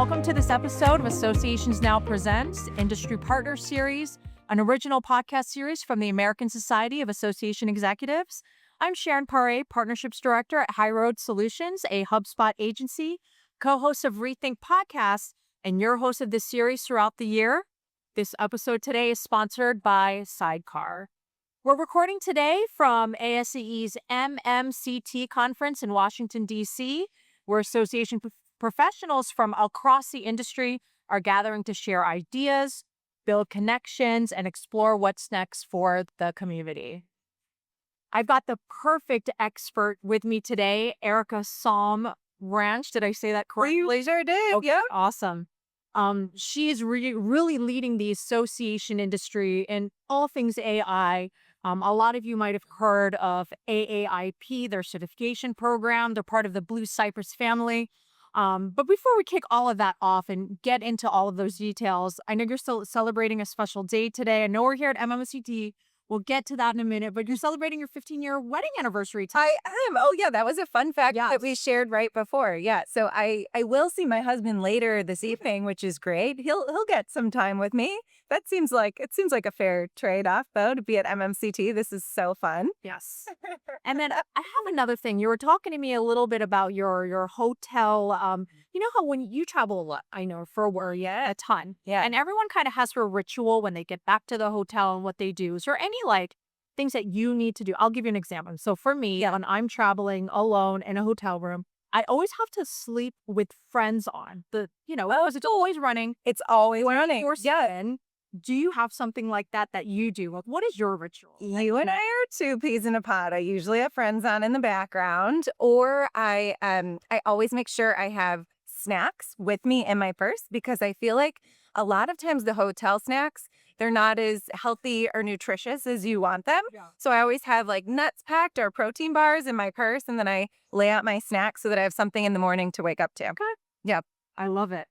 welcome to this episode of Associations Now Presents Industry Partner Series, an original podcast series from the American Society of Association Executives. I'm Sharon Paré, Partnerships Director at High Road Solutions, a HubSpot agency, co-host of Rethink Podcast, and your host of this series throughout the year. This episode today is sponsored by Sidecar. We're recording today from ASCE's MMCT conference in Washington, D.C., where association professionals from across the industry are gathering to share ideas, build connections, and explore what's next for the community. I've got the perfect expert with me today, Erica Salm-Ranch. Did I say that correctly? You sure did. Okay, Yep. awesome. She is really leading the association industry in all things AI. A lot of you might have heard of AAIP, their certification program. They're part of the Blue Cypress family. But before we kick all of that off and get into all of those details, I know you're still celebrating a special day today. I know we're here at MMCT. We'll get to that in a minute, but you're celebrating your 15-year wedding anniversary today. I am. Oh, yeah. That was a fun fact Yes. that we shared right before. Yeah. So I will see my husband later this evening, which is great. He'll get some time with me. It seems like a fair trade-off, though, to be at MMCT. This is so fun. Yes. And then I have another thing. You were talking to me a little bit about your hotel. You know how when you travel a lot, I know for work, a ton. Yeah. And everyone kind of has their ritual when they get back to the hotel and what they do. Is there any things that you need to do? I'll give you an example. So for me, when I'm traveling alone in a hotel room, I always have to sleep with friends on. It's always running. It's always running. Yeah. Do you have something like that you do? Like, what is your ritual? You and I are two peas in a pod. I usually have friends on in the background, or I always make sure I have snacks with me in my purse, because I feel like a lot of times the hotel snacks, they're not as healthy or nutritious as you want them. Yeah. So I always have like nuts packed or protein bars in my purse, and then I lay out my snacks so that I have something in the morning to wake up to. Okay. Yep. I love it.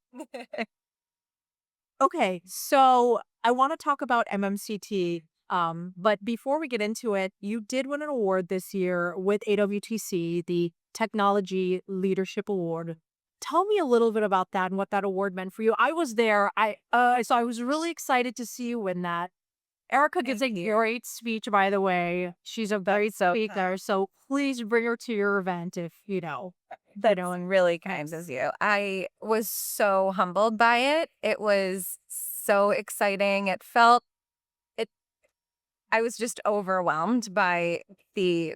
Okay, so I want to talk about MMCT, but before we get into it, you did win an award this year with AWTC, the Technology Leadership Award. Tell me a little bit about that and what that award meant for you. I was there. So I was really excited to see you win that. Erica gives a great speech, by the way. She's a great speaker, so please bring her to your event if That's really kind of you. I was so humbled by it. It was so exciting. I was just overwhelmed by the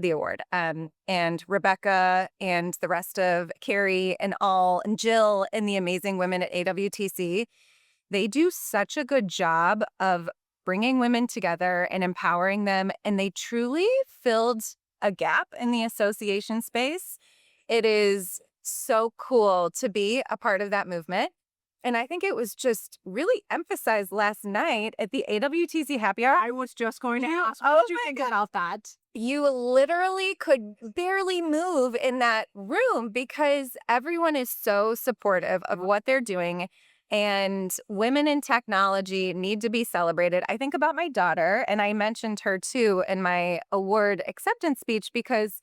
award. And Rebecca and the rest of Carrie and Jill and the amazing women at AWTC, they do such a good job of bringing women together and empowering them. And they truly filled a gap in the association space. It is so cool to be a part of that movement. And I think it was just really emphasized last night at the AWTC happy hour. I was just going to ask, what did you think about that? You literally could barely move in that room because everyone is so supportive of what they're doing. And women in technology need to be celebrated. I think about my daughter, and I mentioned her too in my award acceptance speech, because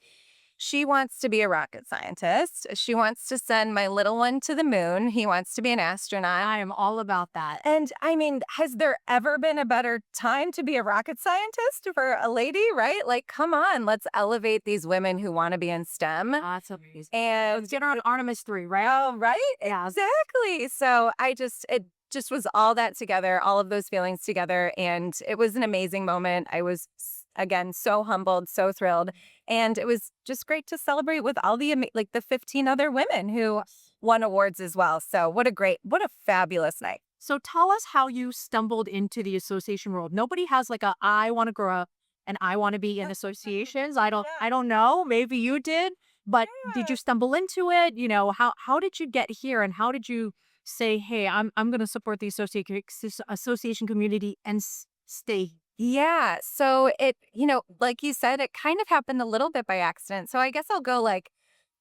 she wants to be a rocket scientist. She wants to send my little one to the moon. He wants to be an astronaut. I am all about that. And I mean, has there ever been a better time to be a rocket scientist for a lady, right? Like, come on, let's elevate these women who want to be in STEM. That's amazing. And Let's get her on Artemis 3, right? oh, right? Yeah. Exactly. So it just was all that together, all of those feelings together. And it was an amazing moment. I was, again, so humbled, so thrilled. And it was just great to celebrate with all the 15 other women who won awards as well. So what a fabulous night. So tell us how you stumbled into the association world. Nobody has I want to grow up and I want to be in associations. I don't know. Maybe you did, but did you stumble into it? How did you get here, and how did you say, hey, I'm going to support the association community and stay? Yeah. So like you said, it kind of happened a little bit by accident. So I guess I'll go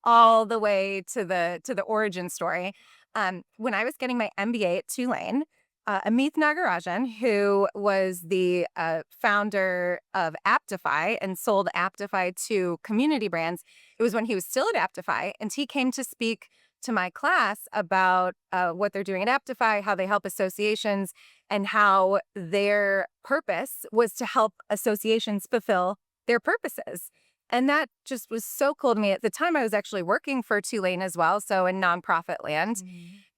all the way to the origin story. When I was getting my MBA at Tulane, Amit Nagarajan, who was the founder of Aptify and sold Aptify to Community Brands, it was when he was still at Aptify, and he came to speak to my class about what they're doing at Aptify, how they help associations, and how their purpose was to help associations fulfill their purposes. And that just was so cool to me. At the time, I was actually working for Tulane as well, so in nonprofit land.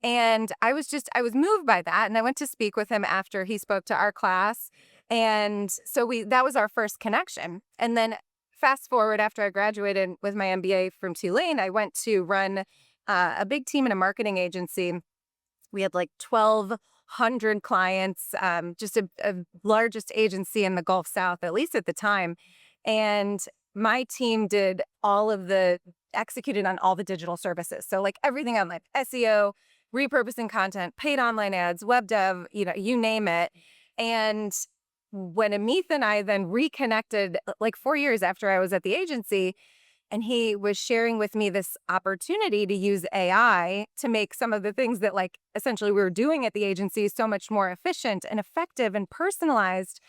And I was moved by that. And I went to speak with him after he spoke to our class. And so that was our first connection. And then fast forward, after I graduated with my MBA from Tulane, I went to run a big team in a marketing agency. We had like 1,200 clients, just a largest agency in the Gulf South, at least at the time. And my team executed on all the digital services. So like everything on like SEO, repurposing content, paid online ads, web dev, you name it. And when Amit and I then reconnected like 4 years after I was at the agency, and he was sharing with me this opportunity to use AI to make some of the things that like essentially we were doing at the agency so much more efficient and effective and personalized,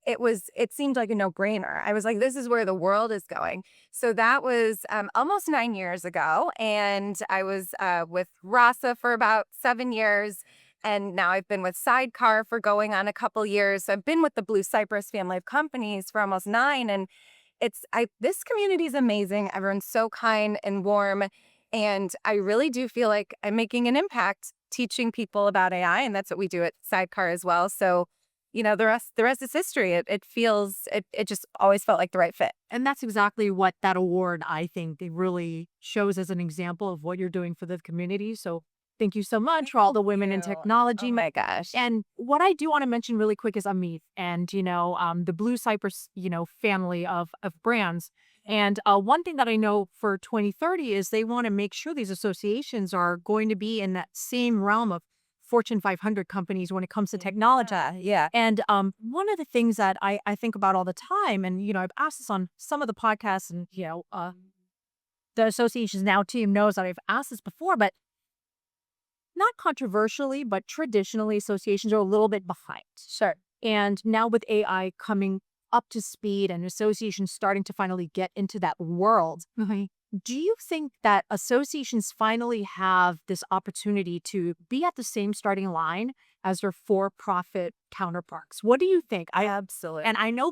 it seemed like a no-brainer. I was like, this is where the world is going. So that was almost 9 years ago. And I was with Rasa for about 7 years. And now I've been with Sidecar for going on a couple years. So I've been with the Blue Cypress family of companies for almost 9. And this community is amazing. Everyone's so kind and warm. And I really do feel like I'm making an impact teaching people about AI. And that's what we do at Sidecar as well. So, the rest is history. It just always felt like the right fit. And that's exactly what that award, I think, it really shows as an example of what you're doing for the community. So thank you so much for all the women in technology. Oh my gosh. And what I do want to mention really quick is Amit and, the Blue Cypress, family of brands. And one thing that I know for 2030 is they want to make sure these associations are going to be in that same realm of Fortune 500 companies when it comes to technology. Yeah. And one of the things that I think about all the time, and, I've asked this on some of the podcasts and, the associations now team knows that I've asked this before, but not controversially, but traditionally associations are a little bit behind. Sure. And now with AI coming up to speed and associations starting to finally get into that world, do you think that associations finally have this opportunity to be at the same starting line as their for-profit counterparts? What do you think? Absolutely. And I know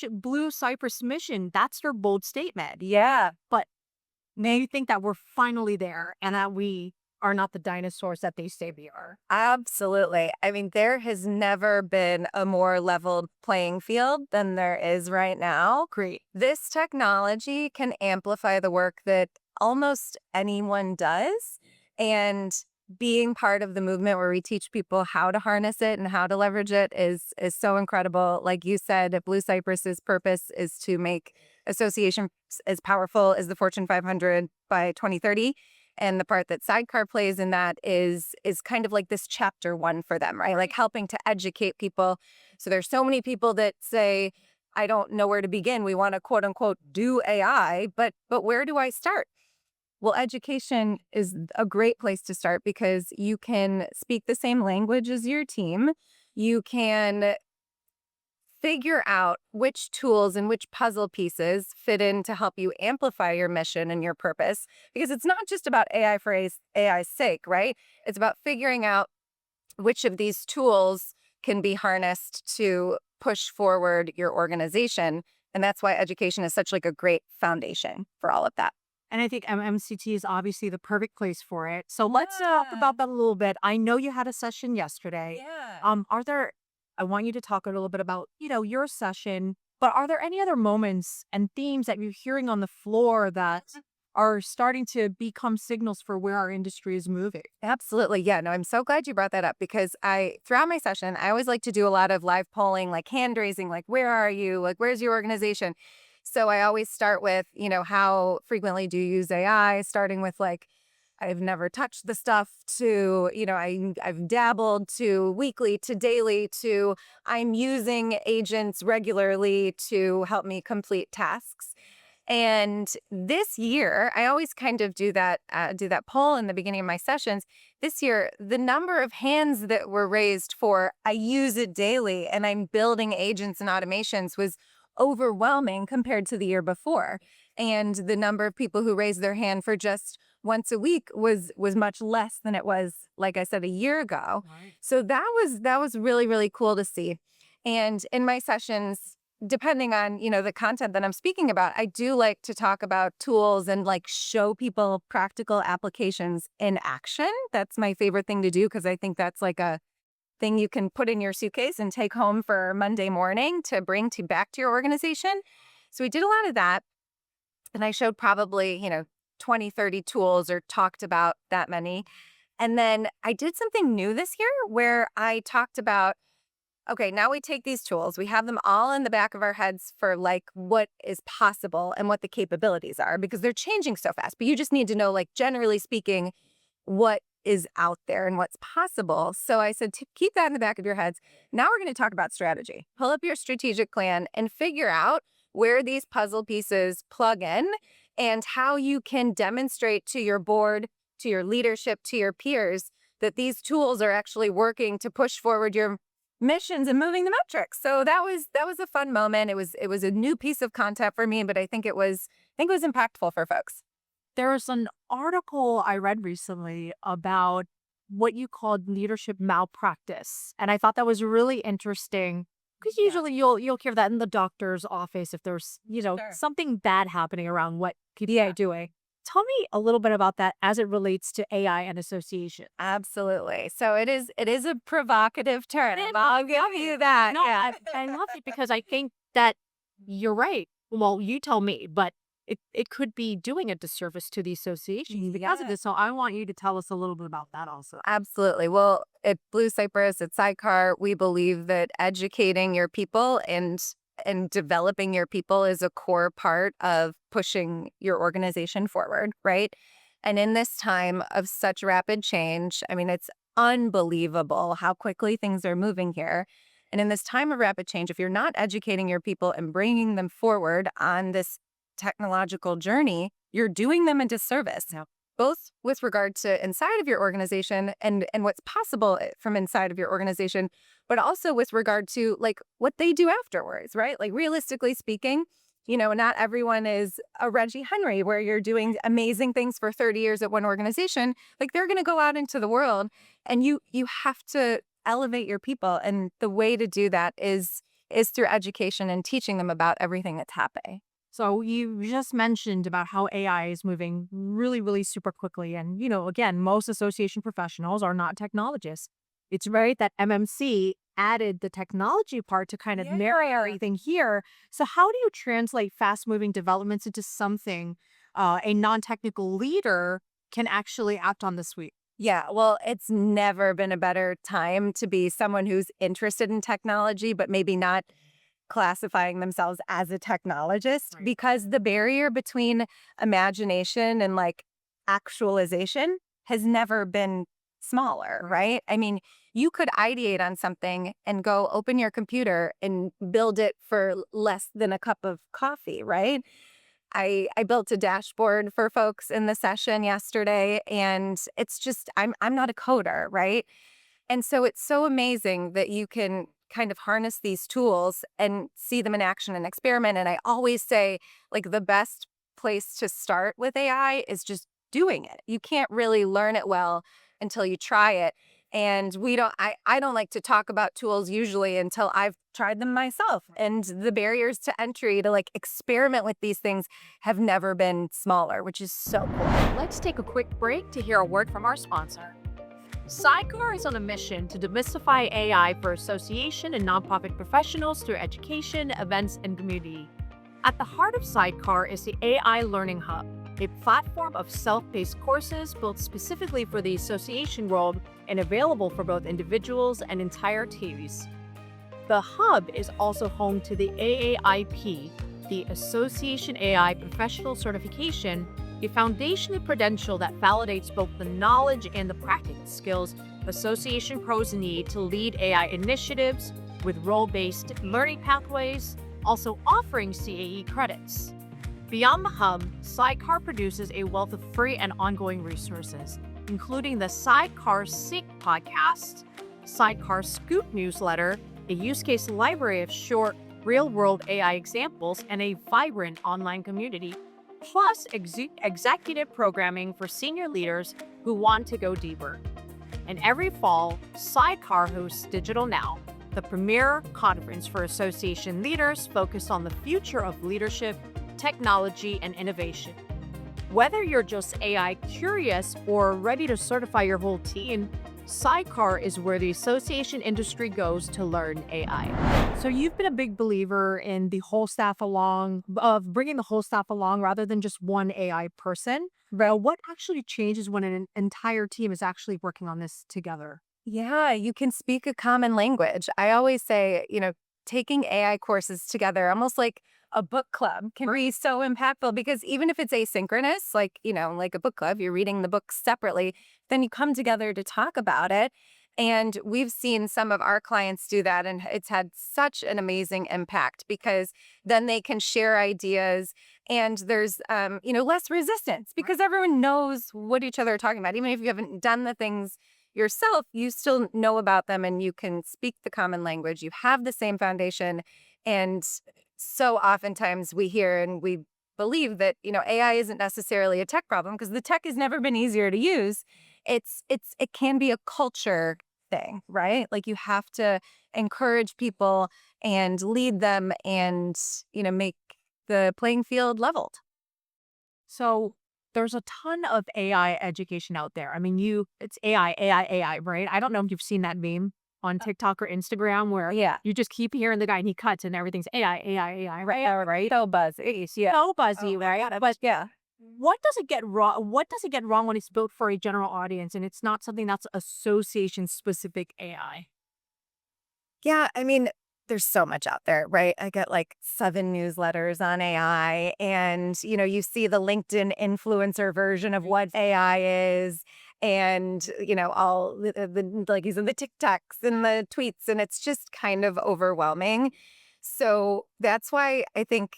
Blue Cypress mission, that's their bold statement. Yeah. But now you think that we're finally there and that we are not the dinosaurs that they say we are? Absolutely. I mean, there has never been a more leveled playing field than there is right now. Great. This technology can amplify the work that almost anyone does. And being part of the movement where we teach people how to harness it and how to leverage it is so incredible. Like you said, Blue Cypress's purpose is to make associations as powerful as the Fortune 500 by 2030. And the part that Sidecar plays in that is kind of like this chapter 1 for them, right? Like helping to educate people. So there's so many people that say, I don't know where to begin. We want to quote unquote do AI, but where do I start? Well, education is a great place to start because you can speak the same language as your team. You can figure out which tools and which puzzle pieces fit in to help you amplify your mission and your purpose. Because it's not just about AI for AI's sake, right? It's about figuring out which of these tools can be harnessed to push forward your organization. And that's why education is such like a great foundation for all of that. And I think MCT is obviously the perfect place for it. So let's talk about that a little bit. I know you had a session yesterday. Yeah. I want you to talk a little bit about, your session, but are there any other moments and themes that you're hearing on the floor that are starting to become signals for where our industry is moving? Absolutely. Yeah, no, I'm so glad you brought that up because throughout my session, I always like to do a lot of live polling, like hand raising, like, where are you? Like, where's your organization? So I always start with, how frequently do you use AI? Starting with like, I've never touched the stuff to, I've dabbled to weekly to daily to I'm using agents regularly to help me complete tasks. And this year, I always kind of do that poll in the beginning of my sessions. This year, the number of hands that were raised for I use it daily and I'm building agents and automations was overwhelming compared to the year before. And the number of people who raised their hand for just once a week was much less than it was, like I said, a year ago. Right. So that was really, really cool to see. And in my sessions, depending on, the content that I'm speaking about, I do like to talk about tools and like show people practical applications in action. That's my favorite thing to do because I think that's like a thing you can put in your suitcase and take home for Monday morning to bring to back to your organization. So we did a lot of that. And I showed probably, 20, 30 tools or talked about that many. And then I did something new this year where I talked about, okay, now we take these tools, we have them all in the back of our heads for like what is possible and what the capabilities are because they're changing so fast. But you just need to know, like, generally speaking, what is out there and what's possible. So I said, keep that in the back of your heads. Now we're going to talk about strategy. Pull up your strategic plan and figure out where these puzzle pieces plug in and how you can demonstrate to your board, to your leadership, to your peers that these tools are actually working to push forward your missions and moving the metrics. So that was a fun moment. It was a new piece of content for me, but I think it was impactful for folks. There was an article I read recently about what you called leadership malpractice. And I thought that was really interesting because usually you'll hear that in the doctor's office if there's, Sure. something bad happening around what people Yeah. are doing. Tell me a little bit about that as it relates to AI and association. Absolutely. So it is a provocative term. It is. I'll give you that. No, Yeah. I love it because I think that you're right. Well, you tell me, but it could be doing a disservice to the association because of Yeah. this. So I want you to tell us a little bit about that also. Absolutely. Well, at Blue Cypress, at Sidecar, we believe that educating your people and developing your people is a core part of pushing your organization forward, right? And in this time of such rapid change, I mean, it's unbelievable how quickly things are moving here. And in this time of rapid change, if you're not educating your people and bringing them forward on this technological journey, you're doing them a disservice. Yeah. Both with regard to inside of your organization and what's possible from inside of your organization, but also with regard to like what they do afterwards, right? Like realistically speaking, not everyone is a Reggie Henry where you're doing amazing things for 30 years at one organization. Like they're going to go out into the world and you have to elevate your people. And the way to do that is through education and teaching them about everything that's happening. So you just mentioned about how AI is moving really, really super quickly. And, again, most association professionals are not technologists. It's right that MMC added the technology part to kind of marry everything here. So how do you translate fast moving developments into something a non-technical leader can actually act on this week? Yeah, well, it's never been a better time to be someone who's interested in technology, but maybe not classifying themselves as a technologist Right. because the barrier between imagination and like actualization has never been smaller, right? I mean, you could ideate on something and go open your computer and build it for less than a cup of coffee, right? I built a dashboard for folks in the session yesterday, and it's just I'm not a coder, right? And so it's so amazing that you can kind of harness these tools and see them in action and experiment. And I always say, like, the best place to start with AI is just doing it. You can't really learn it well until you try it. And I don't like to talk about tools usually until I've tried them myself. And the barriers to entry to like experiment with these things have never been smaller, which is so cool. Let's take a quick break to hear a word from our sponsor. Sidecar is on a mission to demystify AI for association and nonprofit professionals through education, events, and community. At the heart of Sidecar is the AI Learning Hub, a platform of self-paced courses built specifically for the association world and available for both individuals and entire teams. The hub is also home to the AAIP, the Association AI Professional Certification, a foundational credential that validates both the knowledge and the practical skills association pros need to lead AI initiatives with role-based learning pathways, also offering CAE credits. Beyond the hub, Sidecar produces a wealth of free and ongoing resources, including the Sidecar Sync podcast, Sidecar Scoop newsletter, a use case library of short, real-world AI examples, and a vibrant online community, plus executive programming for senior leaders who want to go deeper. And every fall, Sidecar hosts Digital Now, the premier conference for association leaders focused on the future of leadership, technology, and innovation. Whether you're just AI curious or ready to certify your whole team, Sidecar is where the association industry goes to learn AI. So you've been a big believer in bringing the whole staff along rather than just one AI person. Well, what actually changes when an entire team is actually working on this together? Yeah, you can speak a common language. I always say, taking AI courses together, almost like a book club, can be so impactful because even if it's asynchronous, like a book club, you're reading the book separately, then you come together to talk about it. And we've seen some of our clients do that, and it's had such an amazing impact because then they can share ideas and there's, less resistance because everyone knows what each other are talking about. Even if you haven't done the things yourself, you still know about them and you can speak the common language. You have the same foundation. And so oftentimes we hear and we believe that, AI isn't necessarily a tech problem because the tech has never been easier to use. It can be a culture thing, right? Like you have to encourage people and lead them and, make the playing field leveled. So there's a ton of AI education out there. I mean, it's AI, right? I don't know if you've seen that meme on TikTok or Instagram where Yeah. you just keep hearing the guy and he cuts and everything's AI, right? Right. So buzzy. Yeah. So buzzy, right? But Yeah. what does it get wrong? What does it get wrong when it's built for a general audience and it's not something that's association specific AI? Yeah, I mean, there's so much out there, right? I get like 7 newsletters on AI and, you see the LinkedIn influencer version of what AI is and, all like you said, the TikToks and the tweets, and it's just kind of overwhelming. So that's why I think,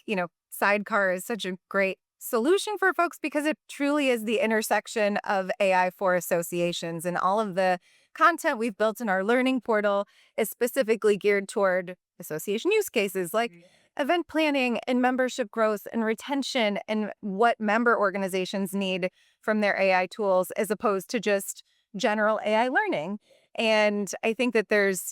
Sidecar is such a great solution for folks because it truly is the intersection of AI for associations, and all of the content we've built in our learning portal is specifically geared toward association use cases like event planning and membership growth and retention and what member organizations need from their AI tools as opposed to just general AI learning. And I think that there's,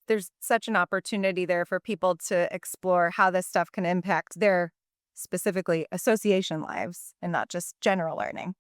there's such an opportunity there for people to explore how this stuff can impact their specifically association lives and not just general learning.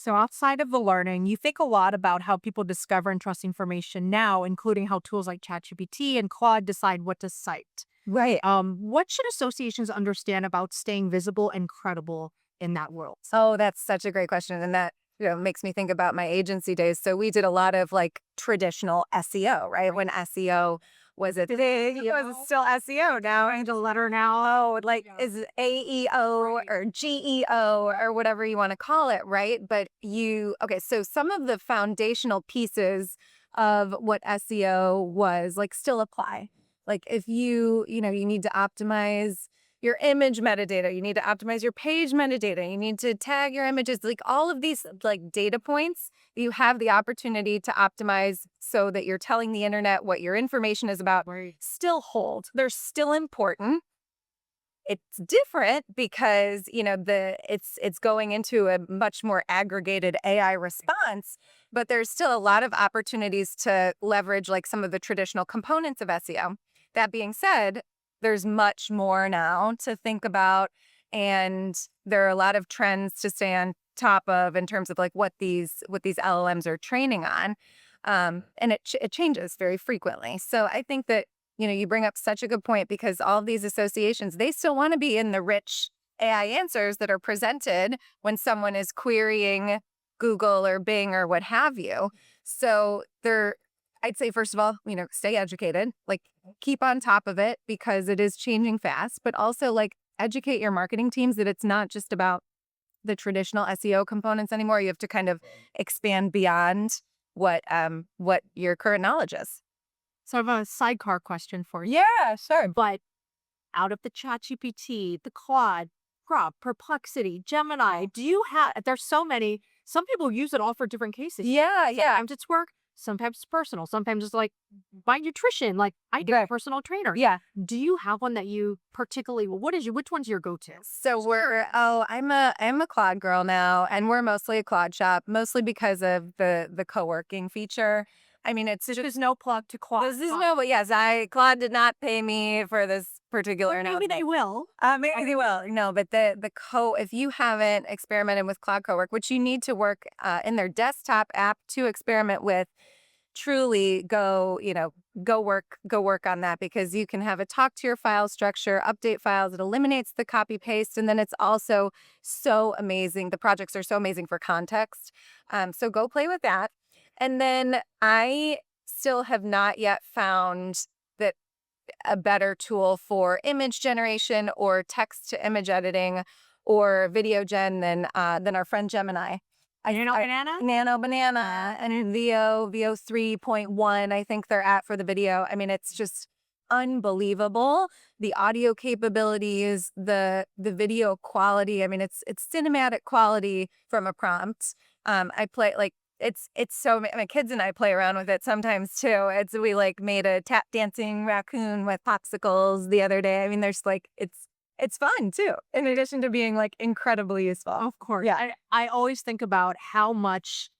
So outside of the learning, you think a lot about how people discover and trust information now, including how tools like ChatGPT and Claude decide what to cite. Right. What should associations understand about staying visible and credible in that world? Oh, that's such a great question. And that, makes me think about my agency days. So we did a lot of like traditional SEO, right? When SEO was a thing, it was still SEO now. And a letter now. Oh, like is AEO or GEO or whatever you want to call it, right? But okay, so some of the foundational pieces of what SEO was like still apply. Like if you need to optimize your image metadata, you need to optimize your page metadata, you need to tag your images, like all of these like data points, you have the opportunity to optimize so that you're telling the internet what your information is about, still hold. They're still important. It's different because, it's going into a much more aggregated AI response, but there's still a lot of opportunities to leverage like some of the traditional components of SEO. That being said, there's much more now to think about, and there are a lot of trends to stay on top of in terms of like what these LLMs are training on, and it changes very frequently. So I think that you bring up such a good point because all of these associations, they still want to be in the rich AI answers that are presented when someone is querying Google or Bing or what have you. So I'd say, first of all, stay educated, like keep on top of it because it is changing fast, but also like educate your marketing teams that it's not just about the traditional SEO components anymore. You have to kind of expand beyond what your current knowledge is. So I have a sidecar question for you. Yeah, sure. But out of the ChatGPT, the Claude, Grok, Perplexity, Gemini, there's so many. Some people use it all for different cases. Yeah. Sometimes it's work, Sometimes it's personal. Sometimes it's like my nutrition. Like I do a Right. personal trainer. Yeah. Do you have one that you particularly, which one's your go-to? So I'm a Claude girl now, and we're mostly a Claude shop, mostly because of the co-working feature. I mean, it's just There's no plug to Claude. this is no, but yes, Claude did not pay me for this particular Maybe announcement. they will. Maybe they will. No, but if you haven't experimented with Cloud Cowork, which you need to work in their desktop app to experiment with, truly go work on that, because you can have it talk to your file structure, update files. It eliminates the copy paste, and then it's also so amazing. The projects are so amazing for context. So go play with that. And then I still have not yet found that a better tool for image generation or text to image editing or video gen than our friend Gemini. Nano Banana and Veo 3.1, I think they're at for the video. I mean, it's just unbelievable. The audio capabilities, the video quality. I mean, it's cinematic quality from a prompt. I play like it's so my kids and I play around with it sometimes too. We like made a tap dancing raccoon with popsicles the other day. I mean, there's like it's fun too, in addition to being like incredibly useful. Of course. Yeah. I always think about how much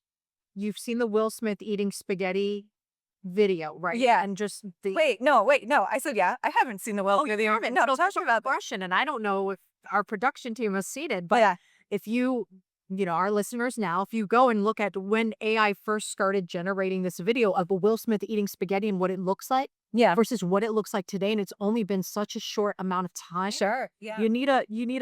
you've seen the Will Smith eating spaghetti video, right? Yeah. And just the Wait, no. I said, yeah, I haven't seen the well. you haven't. No, So talk about that. question, and I don't know if our production team has seen it, but Yeah. if our listeners now, if you go and look at when AI first started generating this video of Will Smith eating spaghetti and what it looks like Yeah. versus what it looks like today, and it's only been such a short amount of time. Sure. Yeah. You need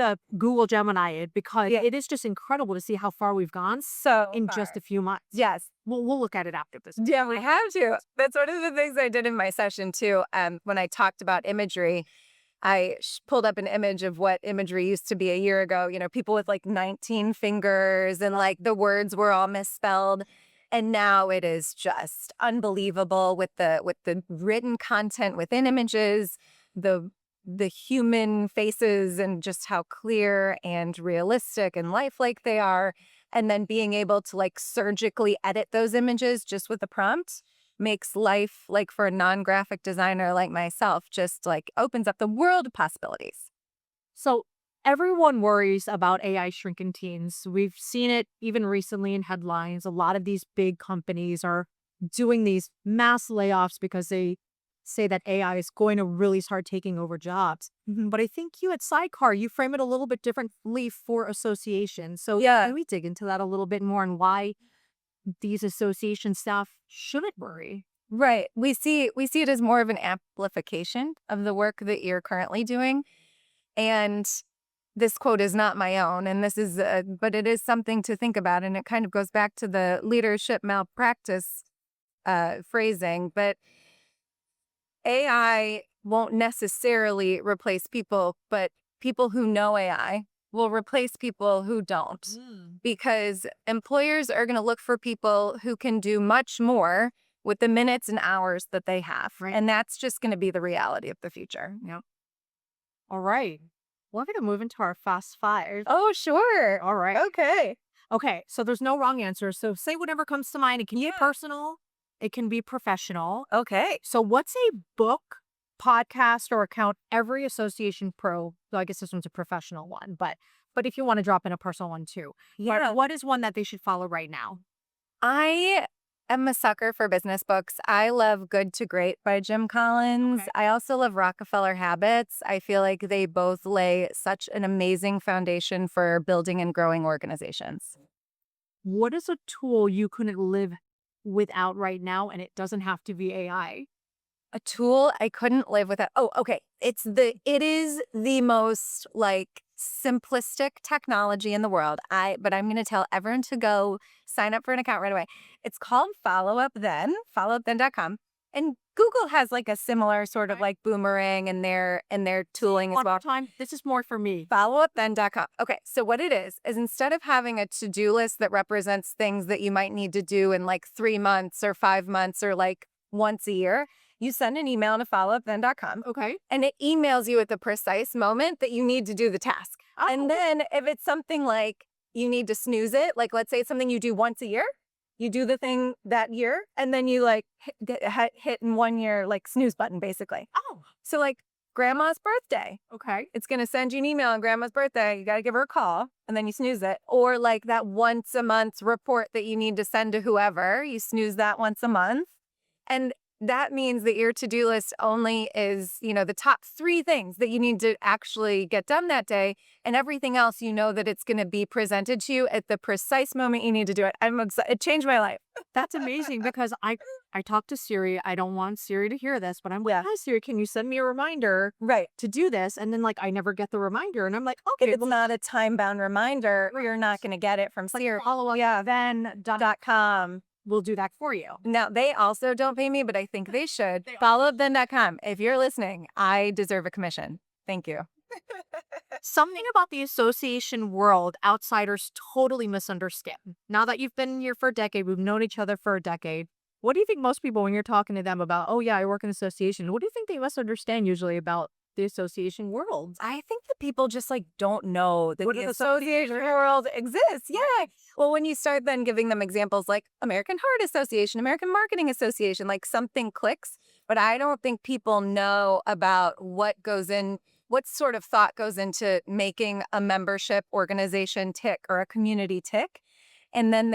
a Google Gemini it, because Yeah. it is just incredible to see how far we've gone So in just a few months. yes. We'll look at it after this. Yeah, we have to. That's one of the things I did in my session too. When I talked about imagery, I pulled up an image of what imagery used to be a year ago. You know, people with like 19 fingers and like the words were all misspelled. And now it is just unbelievable with the written content within images, the human faces, and just how clear and realistic and lifelike they are. And then being able to like surgically edit those images just with a prompt makes life, like for a non-graphic designer like myself, just like opens up the world of possibilities. So everyone worries about AI shrinking teens. We've seen it even recently in headlines. A lot of these big companies are doing these mass layoffs because they say that AI is going to really start taking over jobs. But I think you at Sidecar, you frame it a little bit differently for associations. So Yeah. can we dig into that a little bit more and why these association staff shouldn't worry? Right. We see it as more of an amplification of the work that you're currently doing. And this quote is not my own, and this is, but it is something to think about. And it kind of goes back to the leadership malpractice phrasing. But AI won't necessarily replace people, but people who know AI will replace people who don't, because employers are going to look for people who can do much more with the minutes and hours that they have. Right. And that's just going to be the reality of the future. Yeah. All right. We're going to move into our fast five. Oh, sure. All right. Okay. Okay. So there's no wrong answer. So say whatever comes to mind. It can be personal. It can be professional. Okay. So what's a book, podcast, or account every association pro, well, I guess this one's a professional one, but if you want to drop in a personal one too, Yeah. what is one that they should follow right now? I am a sucker for business books. I love Good to Great by Jim Collins. Okay. I also love Rockefeller Habits. I feel like they both lay such an amazing foundation for building and growing organizations. What is a tool you couldn't live without right now, and it doesn't have to be AI? A tool I couldn't live without. Oh, okay. It is the most like simplistic technology in the world. But I'm going to tell everyone to go sign up for an account right away. It's called Follow Up Then, followupthen.com. And Google has like a similar sort of like boomerang in their tooling as One well. more time. This is more for me. Followupthen.com. Okay, so what it is instead of having a to-do list that represents things that you might need to do in like 3 months or 5 months or like once a year, you send an email to followupthen.com. Okay. And it emails you at the precise moment that you need to do the task. Oh. And then if it's something like you need to snooze it, like let's say it's something you do once a year, You do the thing that year, and then you like hit in 1 year, like snooze button, basically. Oh, So like grandma's birthday, okay. it's going to send you an email on grandma's birthday. You got to give her a call and then you snooze it. Or like that once a month report that you need to send to whoever, you snooze that once a month. And that means that your to-do list only is, the top 3 things that you need to actually get done that day. And everything else, that it's going to be presented to you at the precise moment you need to do it. It changed my life. That's amazing because I talked to Siri. I don't want Siri to hear this, but I'm like, Yeah. hi Siri, can you send me a reminder Right. to do this? And then like I never get the reminder, and I'm like, If okay, it's not a time-bound reminder, you're not going to get it from Siri. follow up. Yeah. Then .com. we'll do that for you. Now, they also don't pay me, but I think they should. They are. Followupthen.com. If you're listening, I deserve a commission. Thank you. Something about the association world outsiders totally misunderstand. Now that you've been here for a decade, we've known each other for a decade. What do you think most people, when you're talking to them about, oh yeah, I work in association, what do you think they misunderstand usually about the association world? I think that people just like don't know that What the is association world exists. Yeah. Well, when you start then giving them examples like American Heart Association, American Marketing Association, like something clicks. But I don't think people know about what sort of thought goes into making a membership organization tick or a community tick. And then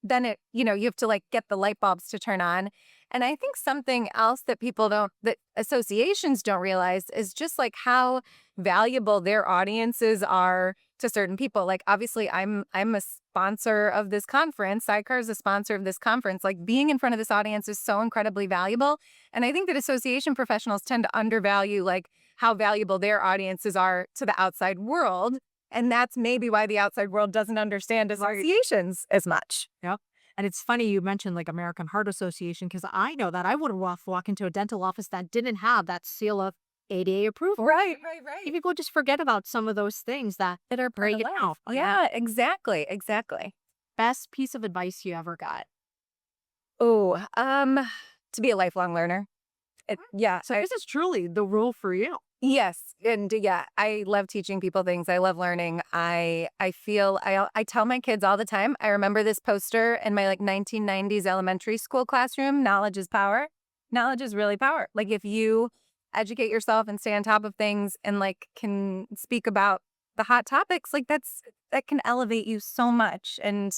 then it, you have to like get the light bulbs to turn on. And I think something else that that associations don't realize is just like how valuable their audiences are to certain people. Like obviously I'm a sponsor of this conference. Sidecar is a sponsor of this conference. Like being in front of this audience is so incredibly valuable. And I think that association professionals tend to undervalue like how valuable their audiences are to the outside world. And that's maybe why the outside world doesn't understand associations as much. Yep. And it's funny you mentioned like American Heart Association because I know that I wouldn't walk into a dental office that didn't have that seal of ADA approval. Right. People just forget about some of those things that That are break it life. out. Yeah, exactly. Best piece of advice you ever got. Oh, to be a lifelong learner. Yeah. So this is truly the rule for you. Yes. And yeah, I love teaching people things. I love learning. I tell my kids all the time, I remember this poster in my like 1990s elementary school classroom, knowledge is power. Knowledge is really power. Like if you educate yourself and stay on top of things and like can speak about the hot topics, like that can elevate you so much and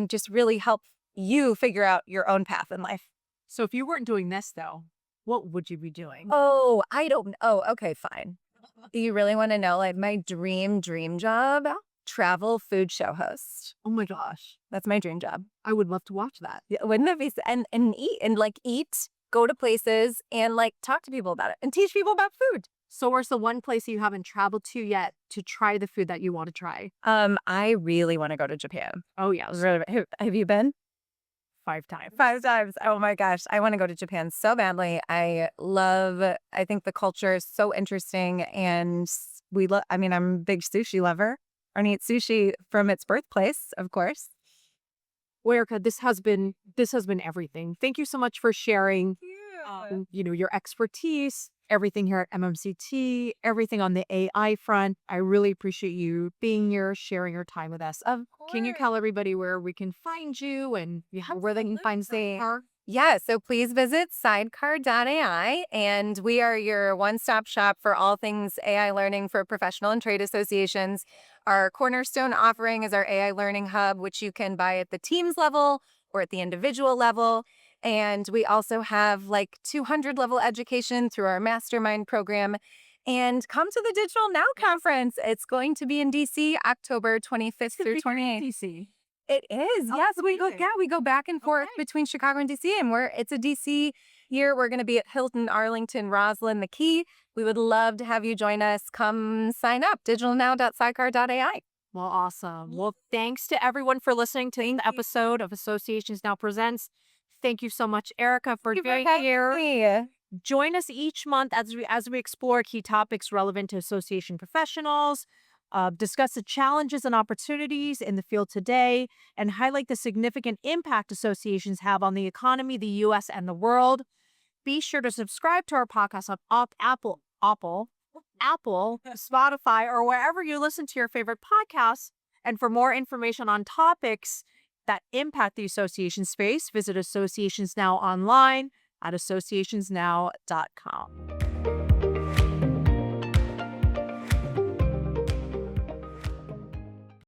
just really help you figure out your own path in life. So if you weren't doing this though, what would you be doing? Oh, I don't. Oh, okay, fine. Do you really want to know like my dream job? Travel food show host. Oh my gosh. That's my dream job. I would love to watch that. Yeah, wouldn't it be? And eat, go to places and like talk to people about it and teach people about food. So where's the one place you haven't traveled to yet to try the food that you want to try? I really want to go to Japan. Oh yes. Have you been? 5 times. 5 times. Oh my gosh. I want to go to Japan so badly. I think the culture is so interesting and I'm a big sushi lover. I eat sushi from its birthplace, of course. Well, Erica, this has been everything. Thank you so much for sharing, your expertise, everything here at MMCT, everything on the AI front. I really appreciate you being here, sharing your time with us. Can you tell everybody where we can find you and where they can find Sidecar? Yeah, so please visit sidecar.ai, and we are your one-stop shop for all things AI learning for professional and trade associations. Our cornerstone offering is our AI Learning Hub, which you can buy at the teams level or at the individual level. And we also have like 200 level education through our mastermind program. And come to the Digital Now conference. It's going to be in DC, October 25th through 28th. DC. It is. Oh, Yes, amazing. we go back and forth between Chicago and DC, and it's a DC year. We're going to be at Hilton, Arlington, Roslyn, the Key. We would love to have you join us. Come sign up. digitalnow.sidecar.ai. Well, awesome. Well, thanks to everyone for listening to the episode of Associations Now Presents. Thank you so much, Erica, for being here. Join us each month as we explore key topics relevant to association professionals, discuss the challenges and opportunities in the field today, and highlight the significant impact associations have on the economy, the U.S., and the world. Be sure to subscribe to our podcast on Apple, Spotify, or wherever you listen to your favorite podcasts. And for more information on topics that impact the association space, visit Associations Now online at associationsnow.com.